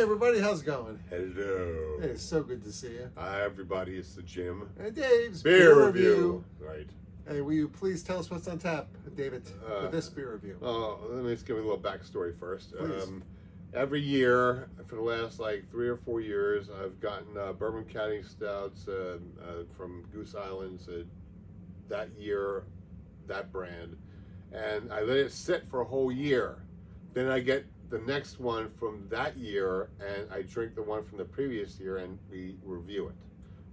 Hey everybody, how's it going? Hello. Hey, it's so good to see you. Hi everybody, it's the Jimm. And Dave's Beer review. Right. Hey, will you please tell us what's on tap, David, for this beer review? Let me just give you a little backstory first. Please. Every year, for the last like 3 or 4 years, I've gotten Bourbon County stouts from Goose Islands that year, that brand. And I let it sit for a whole year. Then I get the next one from that year, and I drink the one from the previous year, and we review it.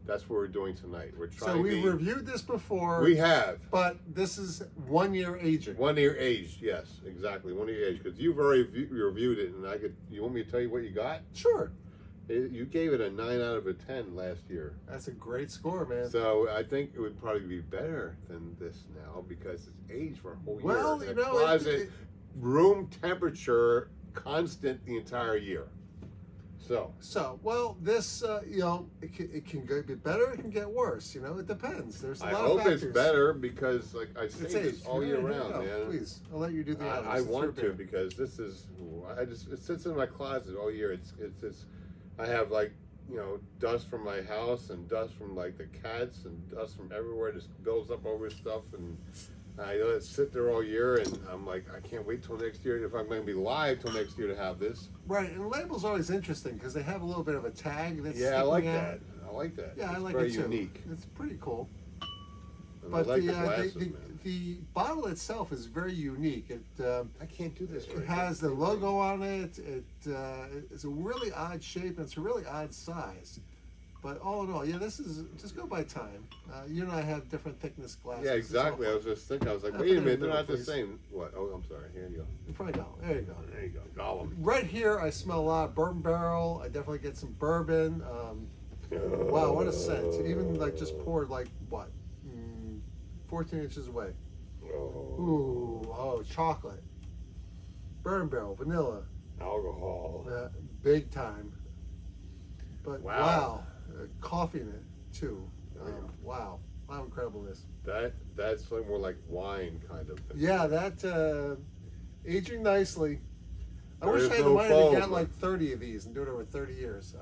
That's what we're doing tonight. We're trying. So we've reviewed this before. We have. But this is 1 year aging. 1 year aged, yes, exactly. 1 year aged, because you've already reviewed it, and I could. You want me to tell you what you got? Sure. You gave it a 9 out of 10 last year. That's a great score, man. So I think it would probably be better than this now because it's aged for a whole year. Well, you know, closet, room temperature, constant the entire year. So well, this, you know, it can get better, it can get worse, you know, it depends. There's a lot of I hope factors. it's better because, like I say, It's this all year round, man. Please, I'll let you do the honors. I It's want your to beer. because this is, it sits in my closet all year. It's I have like, you know, dust from my house and dust from like the cats and dust from everywhere. It just builds up over stuff, and I let it sit there all year, and I'm like, I can't wait till next year if I'm going to be live till next year to have this. Right, and the label's always interesting because they have a little bit of a tag that's Yeah, I like sticking out. that. I like that. Yeah, I it's like very it too. unique. It's pretty cool. And But I like the glasses, man. the bottle itself is very unique. I can't do this. It has the logo on it. It's a really odd shape and it's a really odd size. But all in all, yeah, this is just go by time. You and I have different thickness glasses. Yeah, exactly. I was just thinking. I was like, wait a minute, they're not the same. What? Oh, I'm sorry. Here you go. In front of you. There you go. There you go. Gollum. Right here, I smell a lot of bourbon barrel. I definitely get some bourbon. Wow, what a scent! Even like just poured like what, 14 inches away. Ooh, oh, chocolate, bourbon barrel, vanilla, Alcohol. big time. But Wow. coffee in it too. Wow, how incredible this. That's like more like wine kind of thing. Yeah, that aging nicely. I There wish is I had the no money foam. to get like 30 of these and do it over 30 years.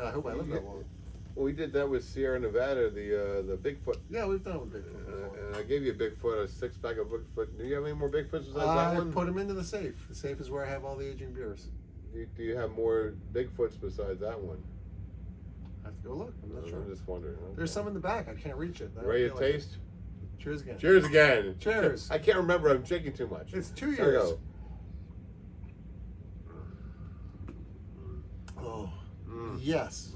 I hope I live that long. Well, we did that with Sierra Nevada, the Bigfoot. Yeah, we've done it with Bigfoot before. And I gave you a Bigfoot, a 6-pack of Bigfoot. Do you have any more Bigfoots besides that I one? put them into the safe. The safe is where I have all the aging beers. Do you have more Bigfoots besides that one? I have to go look. I'm not sure. I'm just wondering. Okay. There's some in the back. I can't reach it. I don't Ready to feel like it. taste? Cheers again. Cheers again. Cheers. I can't remember. I'm drinking too much. It's 2 There we years. go. Oh, yes.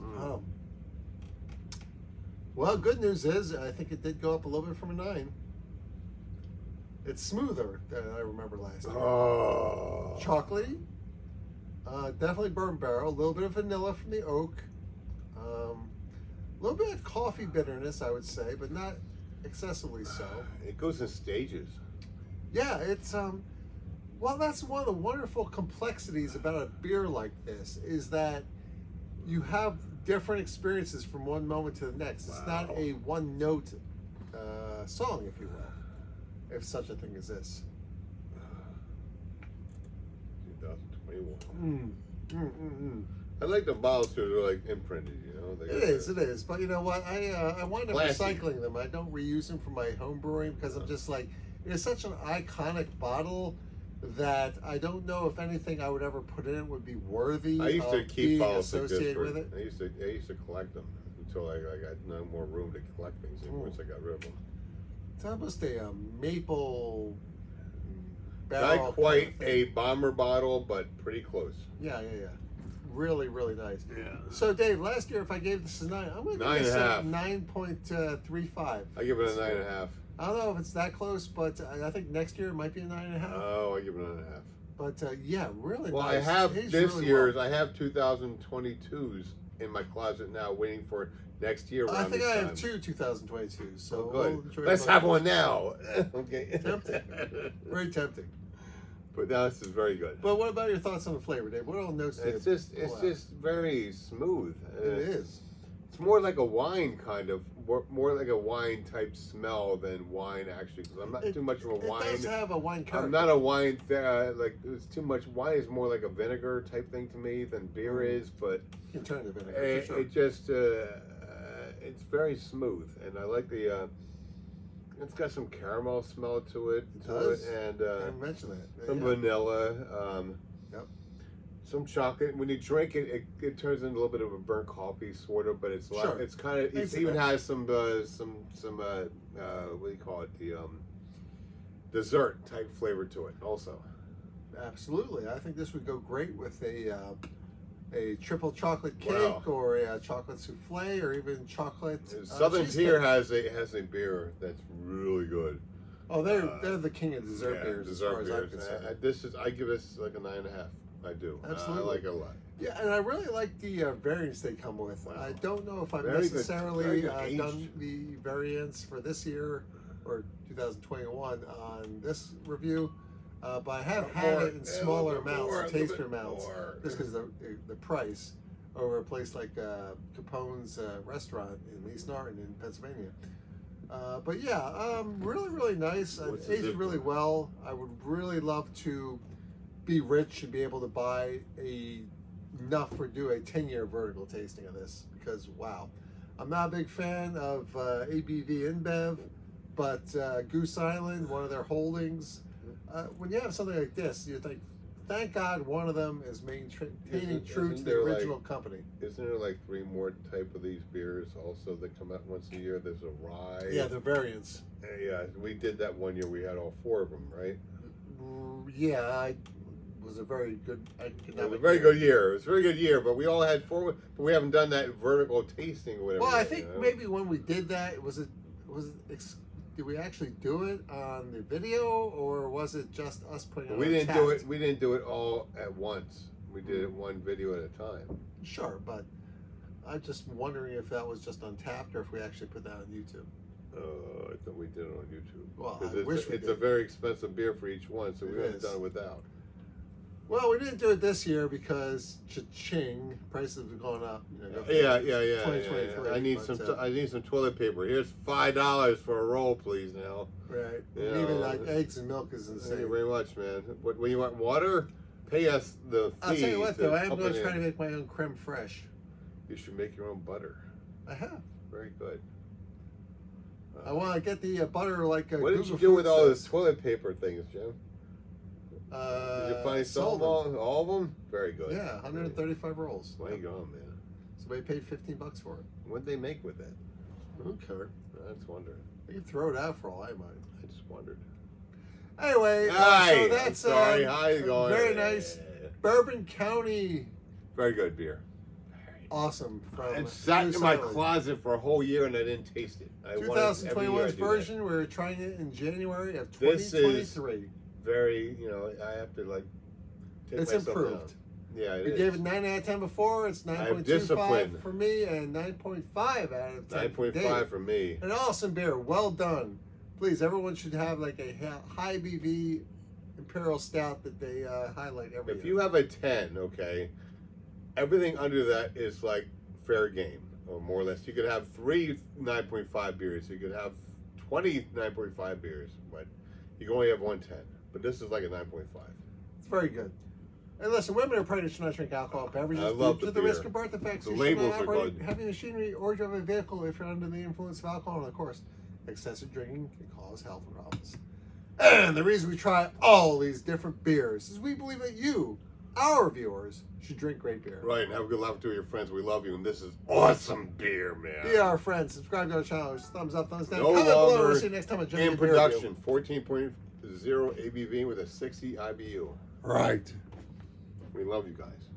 Well, good news is I think it did go up a little bit from a 9. It's smoother than I remember last year. Oh. Chocolatey. Definitely bourbon barrel. A little bit of vanilla from the oak. A little bit of coffee bitterness, I would say, but not excessively so. It goes in stages. Yeah, it's well, that's one of the wonderful complexities about a beer like this is that you have different experiences from one moment to the next. It's not a one-note song, if you will, if such a thing exists. 2021. I like the bottles too. They're like imprinted, you know. It is. But you know what? I wind up Classy. recycling them. I don't reuse them for my home brewing because I'm just like, it's such an iconic bottle that I don't know if anything I would ever put in it would be worthy I used to of keep being bottles like this associated for, with it. I used to collect them until I got no more room to collect things once I got rid of them. It's almost a maple barrel. Not quite kind of a thing. bomber bottle, but pretty close. Yeah. Really, really nice. Yeah. So, Dave, last year, if I gave this a 9, I'm going to give this a 9.35. I give it a 9.5. I don't know if it's that close, but I think next year it might be a 9.5. Oh, I give it a 9.5. But yeah, really Well, nice. I have Aged this really year's. well. I have 2022s in my closet now, waiting for next year. I around think this I have time. 2 2022. So Oh, we'll good. enjoy Let's both. have one now. Okay. Tempting. Very tempting. But now this is very good. But what about your thoughts on the flavor, Dave? What all notes do It's you just pull out? very smooth. It is. It's more like a wine kind of, more like a wine type smell than wine actually. Because I'm not too much of a wine. It does have a wine character. I'm not a wine like it's too much. Wine is more like a vinegar type thing to me than beer is. But you can turn to vinegar. For sure. It just it's very smooth, and I like the. It's got some caramel smell to it. It does. And I mentioned that. some vanilla. Yep. Some chocolate. When you drink it, it turns into a little bit of a burnt coffee, sort of. But it's Sure. it's kind of. It even has some what do you call it? The dessert type flavor to it, also. Absolutely. I think this would go great with a triple chocolate cake Wow. or a chocolate souffle or even chocolate. Southern cheesecake. Tier has a beer that's really good. Oh, they're the king of dessert beers as far dessert as I'm beers. concerned. I give this like a 9.5. I do. Absolutely. I like it a lot. Yeah, and I really like the variants they come with. Wow. I don't know if I've Very good- necessarily very good aged. done the variants for this year or 2021 on this review, but I have had it in smaller amounts, taster amounts, just because the price over a place like Capone's restaurant in East Norton in Pennsylvania. But yeah, really nice. What's It the aged zip really code? well. I would really love to be rich and be able to buy enough for do a 10-year vertical tasting of this, because wow, I'm not a big fan of ABV InBev, but Goose Island, one of their holdings, when you have something like this, you think, thank God one of them is maintaining true to the original company. Isn't there like 3 more type of these beers also that come out once a year? There's a rye. Yeah, the variants. Yeah, we did that one year. We had all 4 of them, right? Yeah, it was a very good. It was a very good year. It was a very good year, but we all had 4. But we haven't done that vertical tasting or whatever. Well, I yet, think maybe when we did that, did we actually do it on the video, or was it just us putting it on We didn't Tapped? do it. We didn't do it all at once. We did it one video at a time. Sure, but I'm just wondering if that was just Untapped or if we actually put that on YouTube. I thought we did it on YouTube. Well, 'Cause I wish we it's did. a very expensive beer for each one, so we It haven't is. done it without. Well, we didn't do it this year because cha-ching, prices have gone up. Yeah. 2023. I need I need some toilet paper. Here's $5 for a roll, please. Now. Right. Yeah. And even like eggs and milk is Thank insane. you very much, man. When you want water, pay us the fee. I'll tell you what, though, I am pump going it to try in. to make my own creme fraiche. You should make your own butter. I have. Very good. I want to get the butter like What did Google you do with Food all says. those toilet paper things, Jim? Did you find sold all of them? Very good. Yeah, 135 rolls. Way gone, man. So we paid $15 for it. What'd they make with it? I don't care. I just wondered. You can throw it out for all I mind. I just wondered. Anyway, Hi. so that's I'm sorry. How you going? very nice Bourbon County. Very good beer. Awesome. From It sat in Goose my Island. closet for a whole year and I didn't taste it. I wanted- every year I 2021's do that. version. We're trying it in January of This is 2023. Very, I have to like take It's myself improved. down. Yeah, it We is. gave it 9 out of 10 before. It's have 9.25 discipline. for me and 9.5 out of 10. 9.5 for me. An awesome beer. Well done. Please, everyone should have like a high BV Imperial Stout that they highlight every If year. you have a 10, okay, everything under that is like fair game, or more or less. You could have 3 9.5 beers. You could have 20 9.5 beers, but you can only have 1 10. But this is like a 9.5. It's very good. And listen, women are pregnant should not drink alcoholic beverages I love due the to the beer. risk of birth defects. The You labels should not are operate good. heavy machinery or drive a vehicle if you're under the influence of alcohol. And of course, excessive drinking can cause health problems. And the reason we try all these different beers is we believe that you, our viewers, should drink great beer. Right, and have a good laugh to your friends. We love you, and this is awesome beer, man. Be our friends. Subscribe to our channel. Thumbs up, thumbs down. No Comment below. longer We'll see you next time on Jimm in Beer Review. production, 14.0 ABV with a 60 IBU. Right. We love you guys.